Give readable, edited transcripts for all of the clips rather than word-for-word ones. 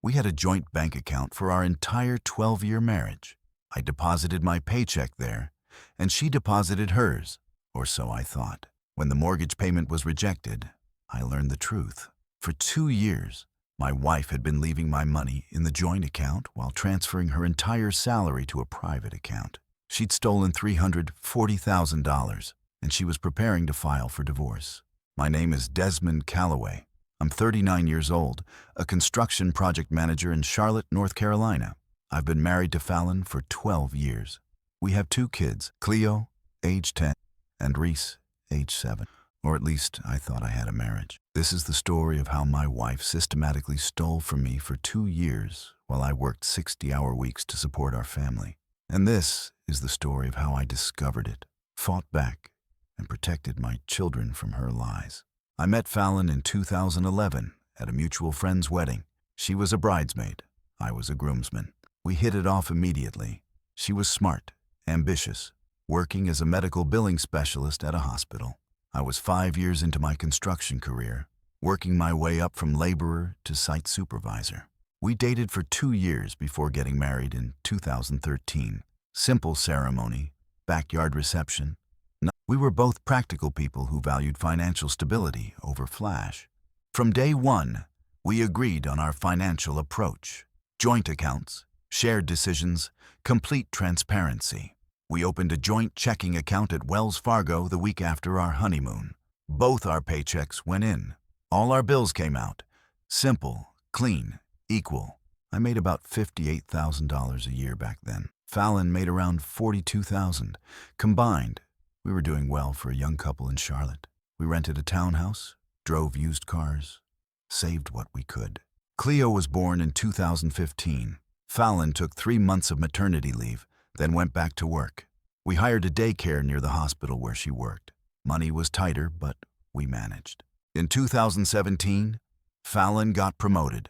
We had a joint bank account for our entire 12-year marriage. I deposited my paycheck there, and she deposited hers, or so I thought. When the mortgage payment was rejected, I learned the truth. For 2 years, my wife had been leaving my money in the joint account while transferring her entire salary to a private account. She'd stolen $340,000, and she was preparing to file for divorce. My name is Desmond Calloway. I'm 39 years old, a construction project manager in Charlotte, North Carolina. I've been married to Fallon for 12 years. We have 2 kids, Cleo, age 10, and Reese, age 7. Or at least I thought I had a marriage. This is the story of how my wife systematically stole from me for 2 years while I worked 60-hour weeks to support our family. And this is the story of how I discovered it, fought back, and protected my children from her lies. I met Fallon in 2011 at a mutual friend's wedding. She was a bridesmaid. I was a groomsman. We hit it off immediately. She was smart, ambitious, working as a medical billing specialist at a hospital. I was 5 years into my construction career, working my way up from laborer to site supervisor. We dated for 2 years before getting married in 2013. Simple ceremony, backyard reception. We were both practical people who valued financial stability over flash. From day one, we agreed on our financial approach. Joint accounts, shared decisions, complete transparency. We opened a joint checking account at Wells Fargo the week after our honeymoon. Both our paychecks went in. All our bills came out. Simple, clean, equal. I made about $58,000 a year back then. Fallon made around $42,000. Combined, we were doing well for a young couple in Charlotte. We rented a townhouse, drove used cars, saved what we could. Cleo was born in 2015. Fallon took 3 months of maternity leave, then went back to work. We hired a daycare near the hospital where she worked. Money was tighter, but we managed. In 2017, Fallon got promoted.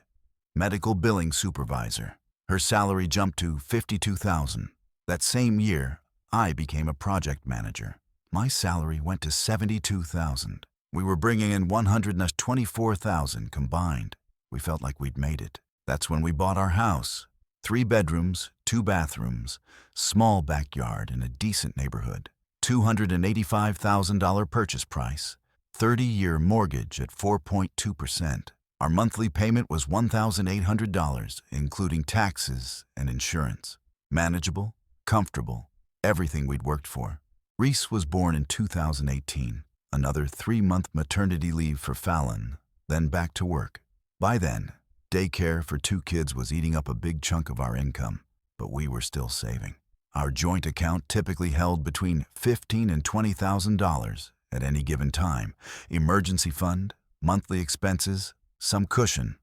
Medical billing supervisor. Her salary jumped to $52,000. That same year, I became a project manager. My salary went to $72,000. We were bringing in $124,000 combined. We felt like we'd made it. That's when we bought our house. 3 bedrooms, 2 bathrooms, small backyard in a decent neighborhood. $285,000 purchase price, 30-year mortgage at 4.2%. Our monthly payment was $1,800, including taxes and insurance. Manageable, comfortable, everything we'd worked for. Reese was born in 2018. Another 3-month maternity leave for Fallon, then back to work. By then, daycare for 2 kids was eating up a big chunk of our income, but we were still saving. Our joint account typically held between $15,000 and $20,000 at any given time. Emergency fund, monthly expenses, some cushion.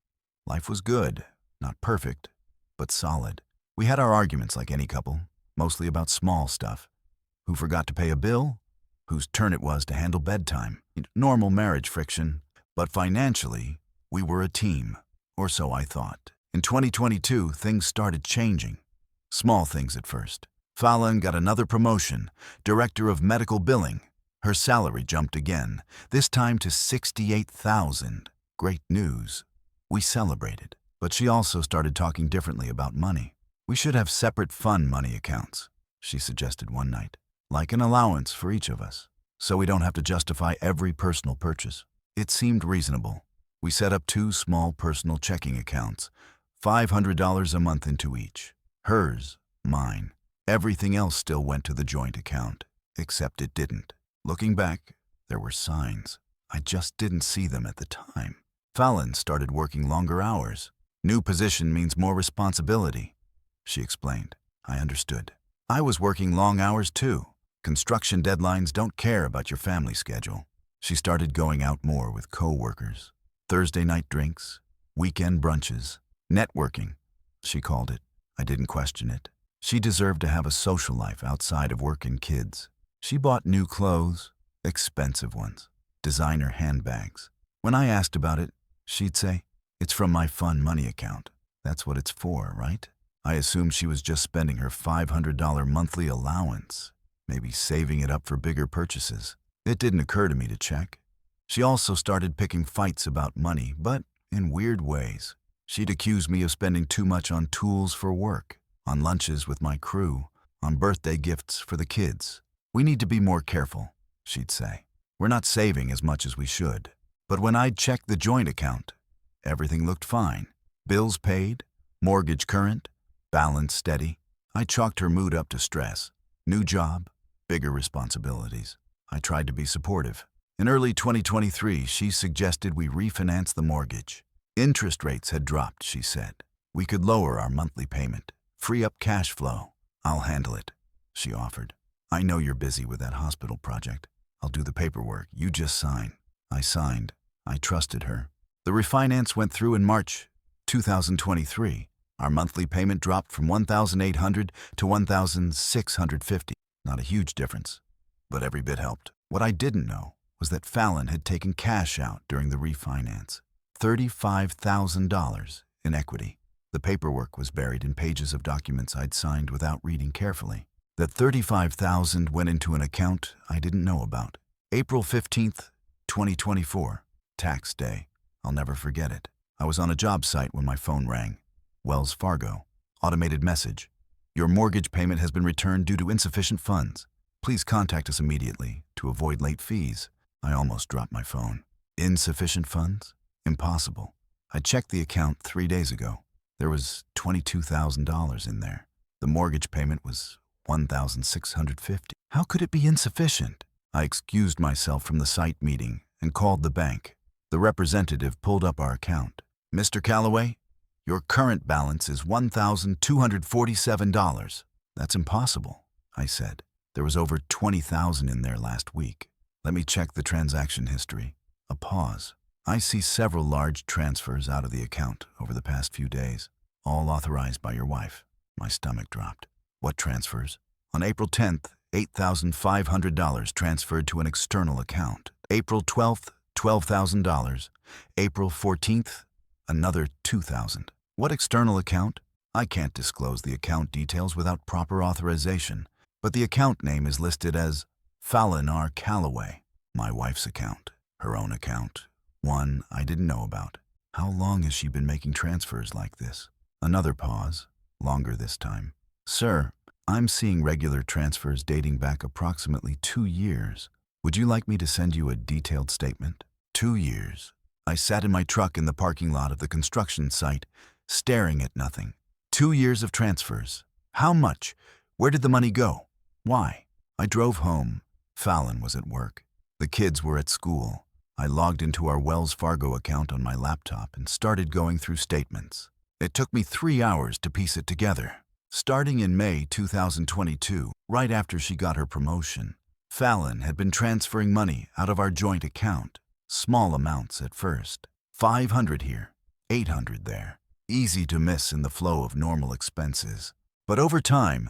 Life was good, not perfect, but solid. We had our arguments like any couple, mostly about small stuff. Who forgot to pay a bill? Whose turn it was to handle bedtime? Normal marriage friction. But financially, we were a team, or so I thought. In 2022, things started changing. Small things at first. Fallon got another promotion, director of medical billing. Her salary jumped again, this time to $68,000. Great news. We celebrated. But she also started talking differently about money. We should have separate fun money accounts, she suggested one night, like an allowance for each of us, so we don't have to justify every personal purchase. It seemed reasonable. We set up 2 small personal checking accounts, $500 a month into each. Hers, mine. Everything else still went to the joint account, except it didn't. Looking back, there were signs. I just didn't see them at the time. Fallon started working longer hours. New position means more responsibility, she explained. I understood. I was working long hours too. Construction deadlines don't care about your family schedule. She started going out more with co-workers. Thursday night drinks, weekend brunches, networking, she called it. I didn't question it. She deserved to have a social life outside of work and kids. She bought new clothes, expensive ones, designer handbags. When I asked about it, she'd say, "It's from my fun money account. That's what it's for, right?" I assumed she was just spending her $500 monthly allowance, maybe saving it up for bigger purchases. It didn't occur to me to check. She also started picking fights about money, but in weird ways. She'd accuse me of spending too much on tools for work, on lunches with my crew, on birthday gifts for the kids. We need to be more careful, she'd say. We're not saving as much as we should. But when I'd check the joint account, everything looked fine. Bills paid, mortgage current, balance steady. I chalked her mood up to stress. New job, bigger responsibilities. I tried to be supportive. In early 2023, she suggested we refinance the mortgage. Interest rates had dropped, she said. We could lower our monthly payment, free up cash flow. I'll handle it, she offered. I know you're busy with that hospital project. I'll do the paperwork. You just sign. I signed. I trusted her. The refinance went through in March 2023. Our monthly payment dropped from $1,800 to $1,650. Not a huge difference, but every bit helped. What I didn't know was that Fallon had taken cash out during the refinance. $35,000 in equity. The paperwork was buried in pages of documents I'd signed without reading carefully. That $35,000 went into an account I didn't know about. April 15th, 2024, tax day. I'll never forget it. I was on a job site when my phone rang. Wells Fargo. Automated message. Your mortgage payment has been returned due to insufficient funds. Please contact us immediately to avoid late fees. I almost dropped my phone. Insufficient funds? Impossible. I checked the account 3 days ago. There was $22,000 in there. The mortgage payment was $1,650. How could it be insufficient? I excused myself from the site meeting and called the bank. The representative pulled up our account. Mr. Calloway, your current balance is $1,247. That's impossible, I said. There was over $20,000 in there last week. Let me check the transaction history. A pause. I see several large transfers out of the account over the past few days, all authorized by your wife. My stomach dropped. What transfers? On April 10th, $8,500 transferred to an external account. April 12th, $12,000. April 14th, another $2,000. What external account? I can't disclose the account details without proper authorization, but the account name is listed as Fallon R. Calloway. My wife's account. Her own account. One I didn't know about. How long has she been making transfers like this? Another pause, longer this time. Sir, I'm seeing regular transfers dating back approximately 2 years. Would you like me to send you a detailed statement? 2 years. I sat in my truck in the parking lot of the construction site, staring at nothing. 2 years of transfers. How much? Where did the money go? Why? I drove home. Fallon was at work. The kids were at school. I logged into our Wells Fargo account on my laptop and started going through statements. It took me 3 hours to piece it together. Starting in May 2022, right after she got her promotion, Fallon had been transferring money out of our joint account. Small amounts at first. $500 here, $800 there. Easy to miss in the flow of normal expenses. But over time,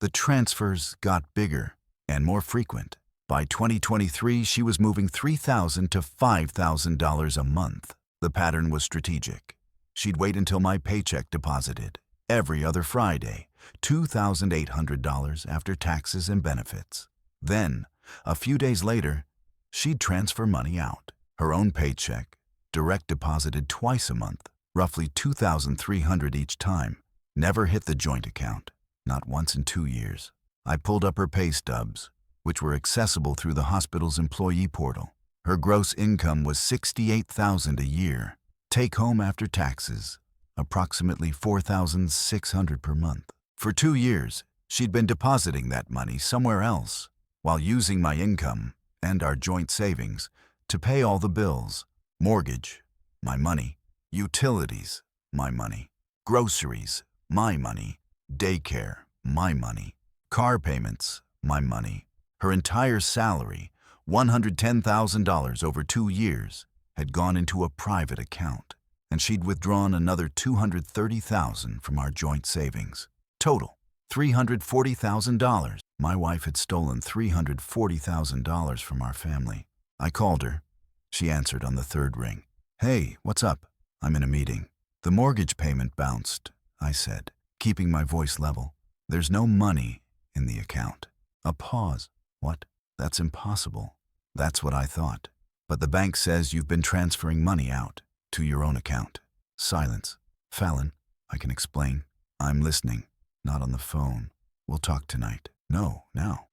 the transfers got bigger and more frequent. By 2023, she was moving $3,000 to $5,000 a month. The pattern was strategic. She'd wait until my paycheck deposited, every other Friday, $2,800 after taxes and benefits. Then, a few days later, she'd transfer money out. Her own paycheck, direct deposited twice a month, roughly $2,300 each time. Never hit the joint account, not once in 2 years. I pulled up her pay stubs, which were accessible through the hospital's employee portal. Her gross income was $68,000 a year. Take home after taxes, approximately $4,600 per month. For 2 years, she'd been depositing that money somewhere else, while using my income and our joint savings to pay all the bills. Mortgage, my money. Utilities, my money. Groceries, my money. Daycare, my money. Car payments, my money. Her entire salary, $110,000 over 2 years, had gone into a private account, and she'd withdrawn another $230,000 from our joint savings. Total, $340,000. My wife had stolen $340,000 from our family. I called her. She answered on the 3rd ring. Hey, what's up? I'm in a meeting. The mortgage payment bounced, I said, keeping my voice level. There's no money in the account. A pause. What? That's impossible. That's what I thought. But the bank says you've been transferring money out to your own account. Silence. Fallon, I can explain. I'm listening. Not on the phone. We'll talk tonight. No, now.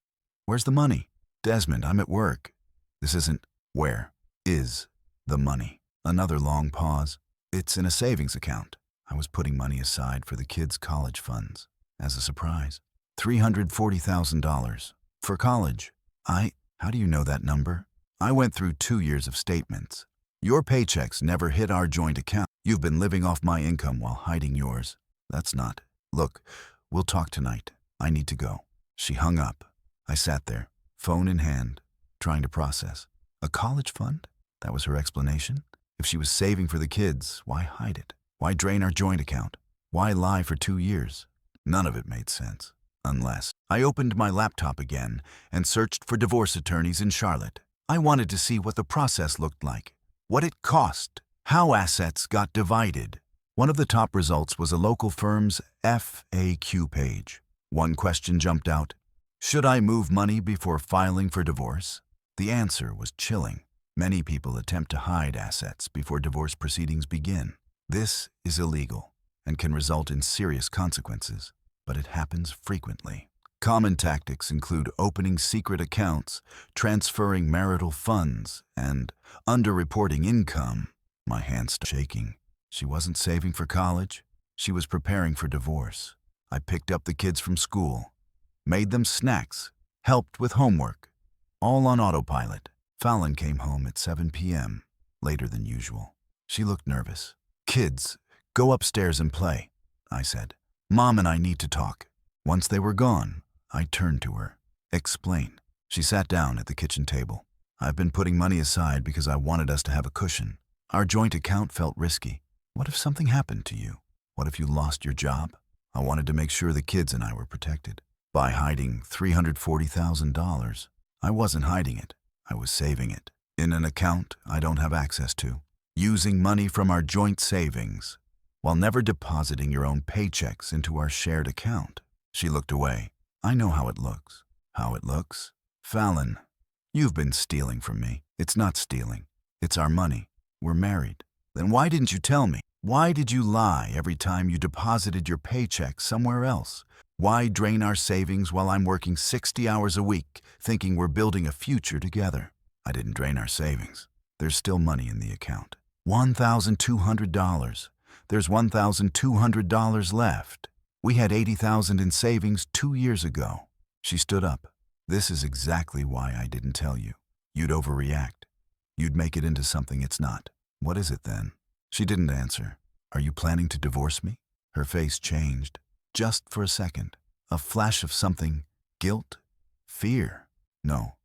Where's the money? Desmond, I'm at work. This isn't where is the money. Another long pause. It's in a savings account. I was putting money aside for the kids' college funds. As a surprise. $340,000. For college. How do you know that number? I went through 2 years of statements. Your paychecks never hit our joint account. You've been living off my income while hiding yours. That's not. Look, we'll talk tonight. I need to go. She hung up. I sat there, phone in hand, trying to process. A college fund? That was her explanation? If she was saving for the kids, why hide it? Why drain our joint account? Why lie for 2 years? None of it made sense. Unless I opened my laptop again and searched for divorce attorneys in Charlotte. I wanted to see what the process looked like, what it cost, how assets got divided. One of the top results was a local firm's FAQ page. One question jumped out. Should I move money before filing for divorce? The answer was chilling. Many people attempt to hide assets before divorce proceedings begin. This is illegal and can result in serious consequences, but it happens frequently. Common tactics include opening secret accounts, transferring marital funds, and underreporting income. My hands started shaking. She wasn't saving for college. She was preparing for divorce. I picked up the kids from school, made them snacks, helped with homework, all on autopilot. Fallon came home at 7 p.m., later than usual. She looked nervous. Kids, go upstairs and play, I said. Mom and I need to talk. Once they were gone, I turned to her. Explain. She sat down at the kitchen table. I've been putting money aside because I wanted us to have a cushion. Our joint account felt risky. What if something happened to you? What if you lost your job? I wanted to make sure the kids and I were protected. By hiding $340,000, I wasn't hiding it. I was saving it. In an account I don't have access to. Using money from our joint savings, while never depositing your own paychecks into our shared account. She looked away. I know how it looks. How it looks? Fallon, you've been stealing from me. It's not stealing. It's our money. We're married. Then why didn't you tell me? Why did you lie every time you deposited your paycheck somewhere else? Why drain our savings while I'm working 60 hours a week, thinking we're building a future together? I didn't drain our savings. There's still money in the account. $1,200. There's $1,200 left. We had $80,000 in savings 2 years ago. She stood up. This is exactly why I didn't tell you. You'd overreact. You'd make it into something it's not. What is it then? She didn't answer. Are you planning to divorce me? Her face changed. Just for a second. A flash of something. Guilt? Fear? No,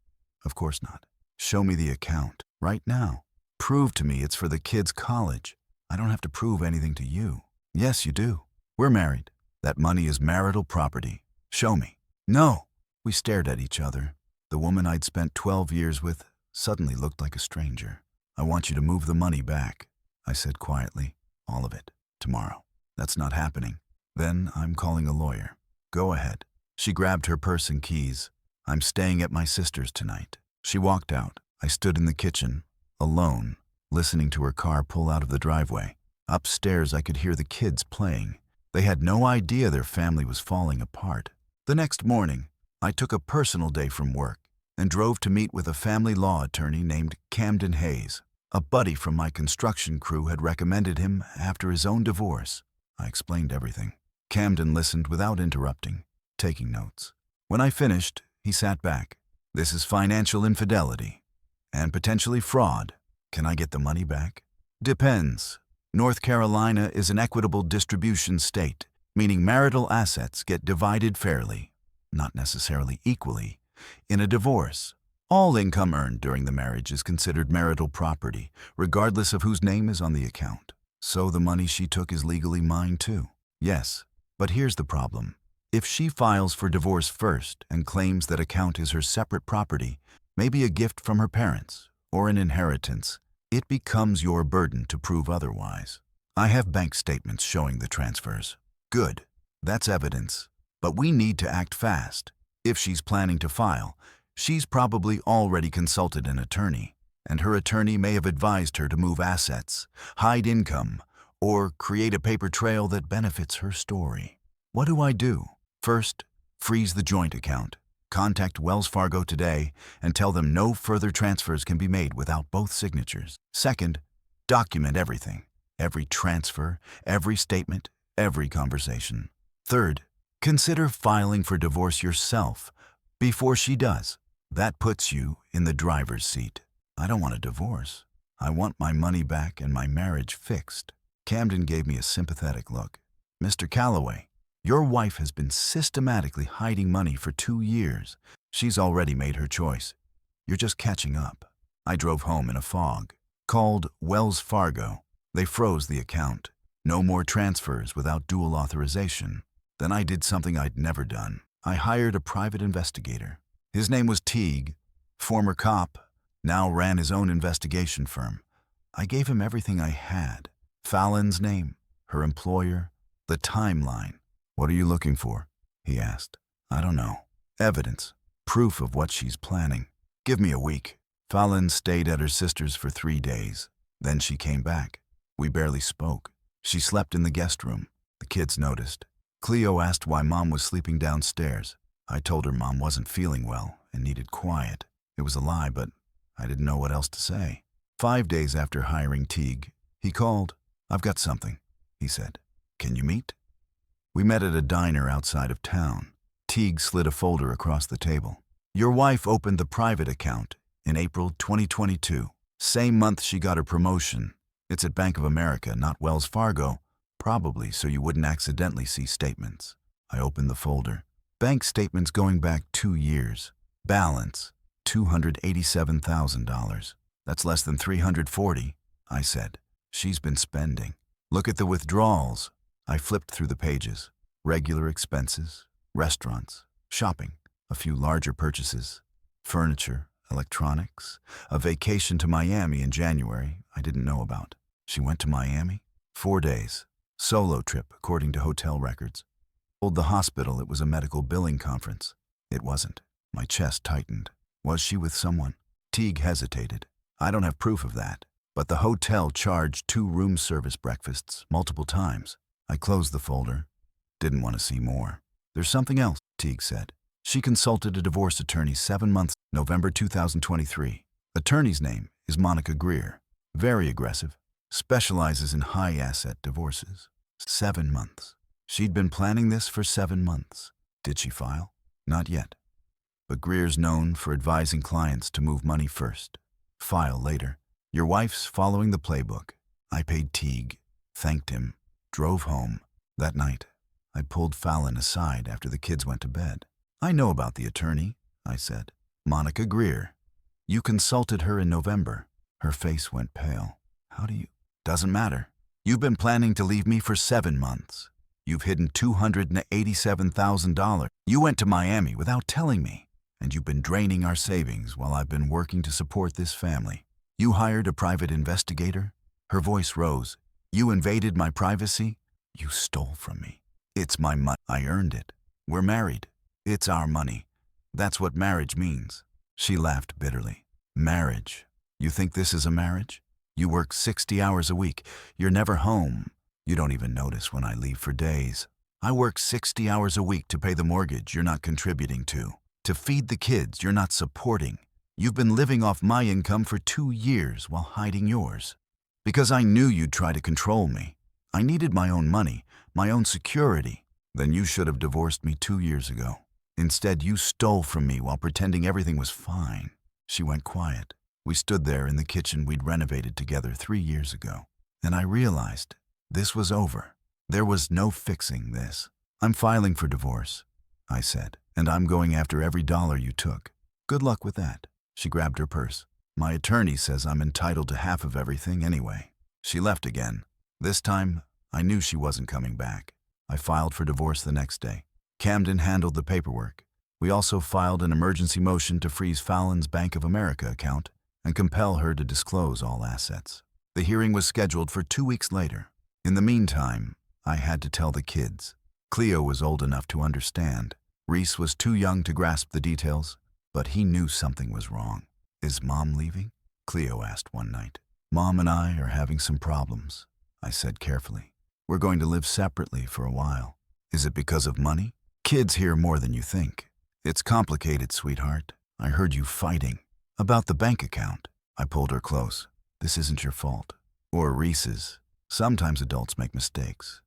of course not. Show me the account. Right now. Prove to me it's for the kids' college. I don't have to prove anything to you. Yes, you do. We're married. That money is marital property. Show me. No. We stared at each other. The woman I'd spent 12 years with suddenly looked like a stranger. I want you to move the money back, I said quietly. All of it. Tomorrow. That's not happening. Then I'm calling a lawyer. Go ahead. She grabbed her purse and keys. I'm staying at my sister's tonight. She walked out. I stood in the kitchen, alone, listening to her car pull out of the driveway. Upstairs, I could hear the kids playing. They had no idea their family was falling apart. The next morning, I took a personal day from work and drove to meet with a family law attorney named Camden Hayes. A buddy from my construction crew had recommended him after his own divorce. I explained everything. Camden listened without interrupting, taking notes. When I finished, he sat back. This is financial infidelity and potentially fraud. Can I get the money back? Depends. North Carolina is an equitable distribution state, meaning marital assets get divided fairly, not necessarily equally. In a divorce, all income earned during the marriage is considered marital property, regardless of whose name is on the account. So the money she took is legally mine too. Yes, but here's the problem. If she files for divorce first and claims that account is her separate property, maybe a gift from her parents or an inheritance, it becomes your burden to prove otherwise. I have bank statements showing the transfers. Good. That's evidence. But we need to act fast. If she's planning to file, she's probably already consulted an attorney, and her attorney may have advised her to move assets, hide income, or create a paper trail that benefits her story. What do I do? First, freeze the joint account. Contact Wells Fargo today and tell them no further transfers can be made without both signatures. Second, document everything. Every transfer, every statement, every conversation. Third, consider filing for divorce yourself before she does. That puts you in the driver's seat. I don't want a divorce. I want my money back and my marriage fixed. Camden gave me a sympathetic look. Mr. Calloway, your wife has been systematically hiding money for 2 years. She's already made her choice. You're just catching up. I drove home in a fog. Called Wells Fargo. They froze the account. No more transfers without dual authorization. Then I did something I'd never done. I hired a private investigator. His name was Teague, former cop, now ran his own investigation firm. I gave him everything I had. Fallon's name, her employer, the timeline. What are you looking for? He asked. I don't know. Evidence. Proof of what she's planning. Give me a week. Fallon stayed at her sister's for 3 days. Then she came back. We barely spoke. She slept in the guest room. The kids noticed. Cleo asked why Mom was sleeping downstairs. I told her Mom wasn't feeling well and needed quiet. It was a lie, but I didn't know what else to say. 5 days after hiring Teague, he called. I've got something, he said. Can you meet? We met at a diner outside of town. Teague slid a folder across the table. Your wife opened the private account in April 2022. Same month she got her promotion. It's at Bank of America, not Wells Fargo, probably so you wouldn't accidentally see statements. I opened the folder. Bank statements going back 2 years. Balance, $287,000. That's less than $340, I said. She's been spending. Look at the withdrawals. I flipped through the pages. Regular expenses, restaurants, shopping, a few larger purchases, furniture, electronics, a vacation to Miami in January I didn't know about. She went to Miami? 4 days. Solo trip, according to hotel records. Told the hospital it was a medical billing conference. It wasn't. My chest tightened. Was she with someone? Teague hesitated. I don't have proof of that. But the hotel charged 2 room service breakfasts multiple times. I closed the folder. Didn't want to see more. There's something else, Teague said. She consulted a divorce attorney 7 months, November 2023. Attorney's name is Monica Greer. Very aggressive. Specializes in high-asset divorces. 7 months. She'd been planning this for 7 months. Did she file? Not yet. But Greer's known for advising clients to move money first. File later. Your wife's following the playbook. I paid Teague, thanked him, drove home. That night, I pulled Fallon aside after the kids went to bed. I know about the attorney, I said. Monica Greer. You consulted her in November. Her face went pale. How do you? Doesn't matter. You've been planning to leave me for 7 months. You've hidden $287,000. You went to Miami without telling me. And you've been draining our savings while I've been working to support this family. You hired a private investigator? Her voice rose. You invaded my privacy? You stole from me. It's my money. I earned it. We're married. It's our money. That's what marriage means. She laughed bitterly. Marriage? You think this is a marriage? You work 60 hours a week. You're never home. You don't even notice when I leave for days. I work 60 hours a week to pay the mortgage you're not contributing to feed the kids you're not supporting. You've been living off my income for 2 years while hiding yours. Because I knew you'd try to control me. I needed my own money, my own security. Then you should have divorced me 2 years ago. Instead, you stole from me while pretending everything was fine. She went quiet. We stood there in the kitchen we'd renovated together 3 years ago. And I realized this was over. There was no fixing this. I'm filing for divorce, I said, and I'm going after every dollar you took. Good luck with that. She grabbed her purse. My attorney says I'm entitled to half of everything anyway. She left again. This time, I knew she wasn't coming back. I filed for divorce the next day. Camden handled the paperwork. We also filed an emergency motion to freeze Fallon's Bank of America account and compel her to disclose all assets. The hearing was scheduled for 2 weeks later. In the meantime, I had to tell the kids. Cleo was old enough to understand. Reese was too young to grasp the details, but he knew something was wrong. Is Mom leaving? Cleo asked one night. Mom and I are having some problems. I said carefully. We're going to live separately for a while. Is it because of money? Kids hear more than you think. It's complicated, sweetheart. I heard you fighting. About the bank account. I pulled her close. This isn't your fault. Or Reese's. Sometimes adults make mistakes.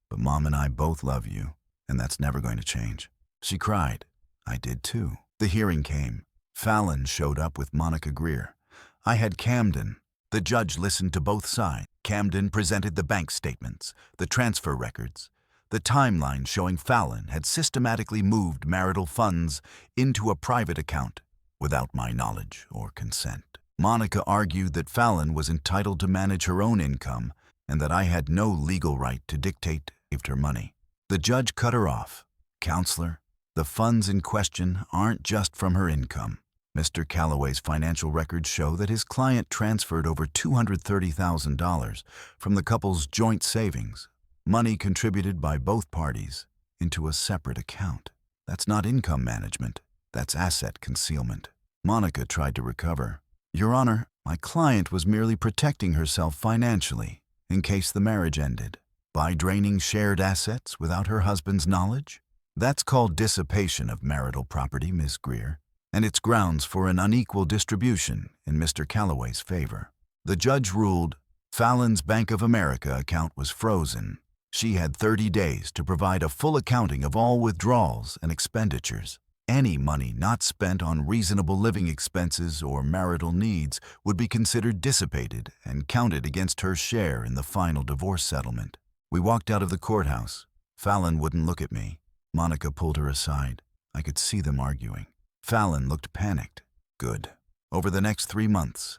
But Mom and I both love you, and that's never going to change. She cried. I did too. The hearing came. Fallon showed up with Monica Greer. I had Camden. The judge listened to both sides. Camden presented the bank statements, the transfer records, the timeline showing Fallon had systematically moved marital funds into a private account without my knowledge or consent. Monica argued that Fallon was entitled to manage her own income and that I had no legal right to dictate her money. The judge cut her off. Counselor, the funds in question aren't just from her income. Mr. Calloway's financial records show that his client transferred over $230,000 from the couple's joint savings, money contributed by both parties, into a separate account. That's not income management. That's asset concealment. Monica tried to recover. Your Honor, my client was merely protecting herself financially in case the marriage ended. By draining shared assets without her husband's knowledge? That's called dissipation of marital property, Miss Greer, and it's grounds for an unequal distribution in Mr. Calloway's favor. The judge ruled Fallon's Bank of America account was frozen. She had 30 days to provide a full accounting of all withdrawals and expenditures. Any money not spent on reasonable living expenses or marital needs would be considered dissipated and counted against her share in the final divorce settlement. We walked out of the courthouse. Fallon wouldn't look at me. Monica pulled her aside. I could see them arguing. Fallon looked panicked. Good. Over the next 3 months,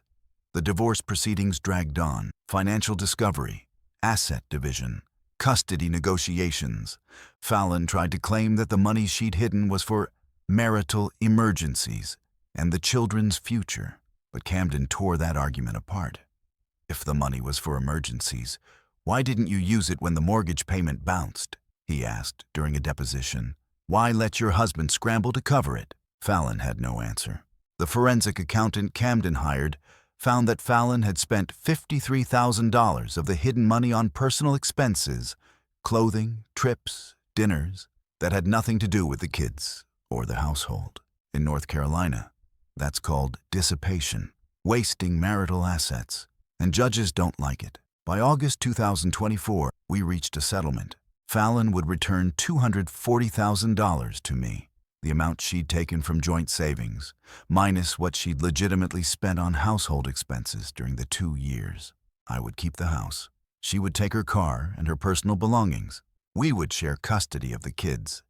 the divorce proceedings dragged on. Financial discovery, asset division, custody negotiations. Fallon tried to claim that the money she'd hidden was for marital emergencies and the children's future. But Camden tore that argument apart. If the money was for emergencies, why didn't you use it when the mortgage payment bounced? He asked during a deposition. Why let your husband scramble to cover it? Fallon had no answer. The forensic accountant Camden hired found that Fallon had spent $53,000 of the hidden money on personal expenses, clothing, trips, dinners, that had nothing to do with the kids or the household. In North Carolina, that's called dissipation, wasting marital assets, and judges don't like it. By August 2024, we reached a settlement. Fallon would return $240,000 to me, the amount she'd taken from joint savings, minus what she'd legitimately spent on household expenses during the 2 years. I would keep the house. She would take her car and her personal belongings. We would share custody of the kids,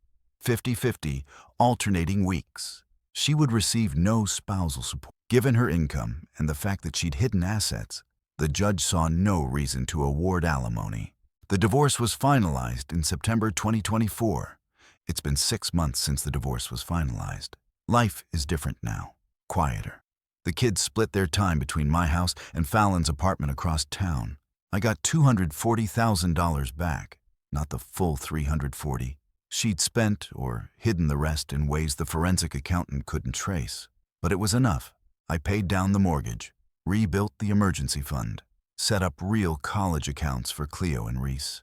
50-50, alternating weeks. She would receive no spousal support. Given her income and the fact that she'd hidden assets, the judge saw no reason to award alimony. The divorce was finalized in September 2024. It's been 6 months since the divorce was finalized. Life is different now, quieter. The kids split their time between my house and Fallon's apartment across town. I got $240,000 back, not the full $340. She'd spent or hidden the rest in ways the forensic accountant couldn't trace. But it was enough. I paid down the mortgage, rebuilt the emergency fund, set up real college accounts for Cleo and Reese,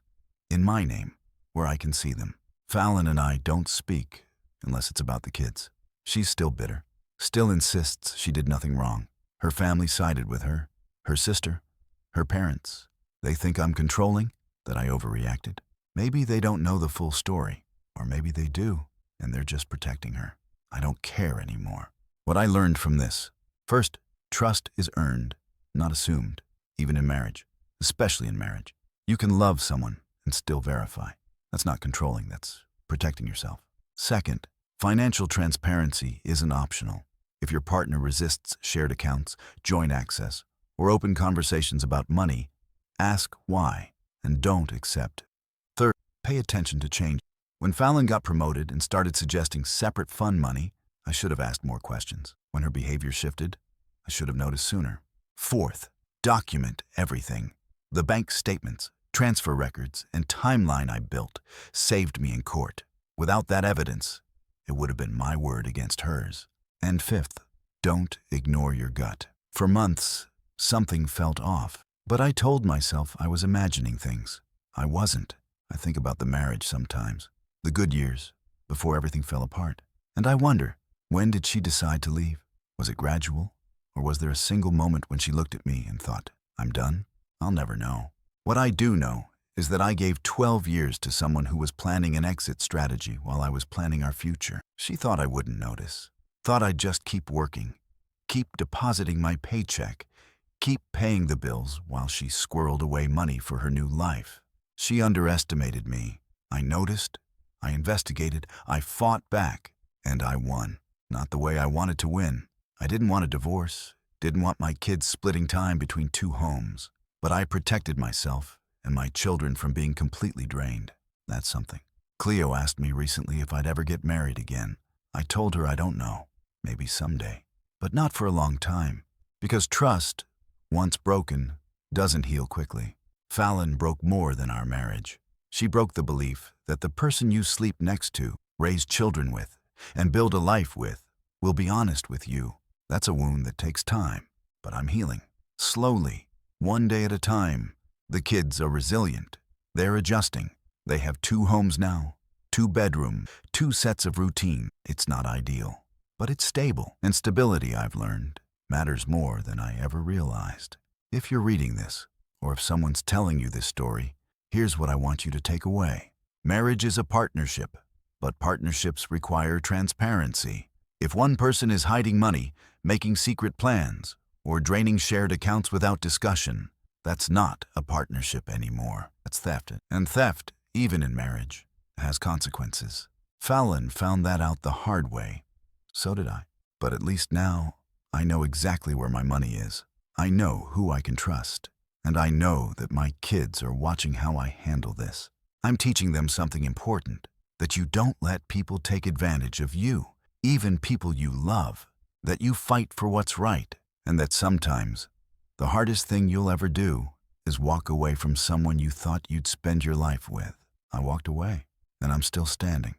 in my name, where I can see them. Fallon and I don't speak unless it's about the kids. She's still bitter, still insists she did nothing wrong. Her family sided with her, her sister, her parents. They think I'm controlling, that I overreacted. Maybe they don't know the full story, or maybe they do, and they're just protecting her. I don't care anymore. What I learned from this: first, trust is earned, not assumed, even in marriage, especially in marriage. You can love someone and still verify. That's not controlling, that's protecting yourself. Second, financial transparency isn't optional. If your partner resists shared accounts, joint access, or open conversations about money, ask why and don't accept. Third, pay attention to change. When Fallon got promoted and started suggesting separate fund money, I should have asked more questions. When her behavior shifted, I should have noticed sooner. Fourth, document everything. The bank statements, transfer records, and timeline I built saved me in court. Without that evidence, it would have been my word against hers. And fifth, don't ignore your gut. For months, something felt off. But I told myself I was imagining things. I wasn't. I think about the marriage sometimes, the good years, before everything fell apart. And I wonder, when did she decide to leave? Was it gradual? Or was there a single moment when she looked at me and thought, I'm done? I'll never know. What I do know is that I gave 12 years to someone who was planning an exit strategy while I was planning our future. She thought I wouldn't notice. Thought I'd just keep working, keep depositing my paycheck, keep paying the bills while she squirreled away money for her new life. She underestimated me. I noticed, I investigated, I fought back, and I won. Not the way I wanted to win. I didn't want a divorce, didn't want my kids splitting time between two homes, but I protected myself and my children from being completely drained. That's something. Cleo asked me recently if I'd ever get married again. I told her I don't know, maybe someday, but not for a long time, because trust, once broken, doesn't heal quickly. Fallon broke more than our marriage. She broke the belief that the person you sleep next to, raise children with, and build a life with will be honest with you. That's a wound that takes time, but I'm healing. Slowly, one day at a time. The kids are resilient. They're adjusting. They have 2 homes now, 2 bedrooms, 2 sets of routine. It's not ideal, but it's stable. And stability, I've learned, matters more than I ever realized. If you're reading this, or if someone's telling you this story, here's what I want you to take away. Marriage is a partnership, but partnerships require transparency. If one person is hiding money, making secret plans, or draining shared accounts without discussion, that's not a partnership anymore. That's theft. And theft, even in marriage, has consequences. Fallon found that out the hard way. So did I. But at least now, I know exactly where my money is. I know who I can trust. And I know that my kids are watching how I handle this. I'm teaching them something important, that you don't let people take advantage of you, even people you love, that you fight for what's right, and that sometimes the hardest thing you'll ever do is walk away from someone you thought you'd spend your life with. I walked away, and I'm still standing.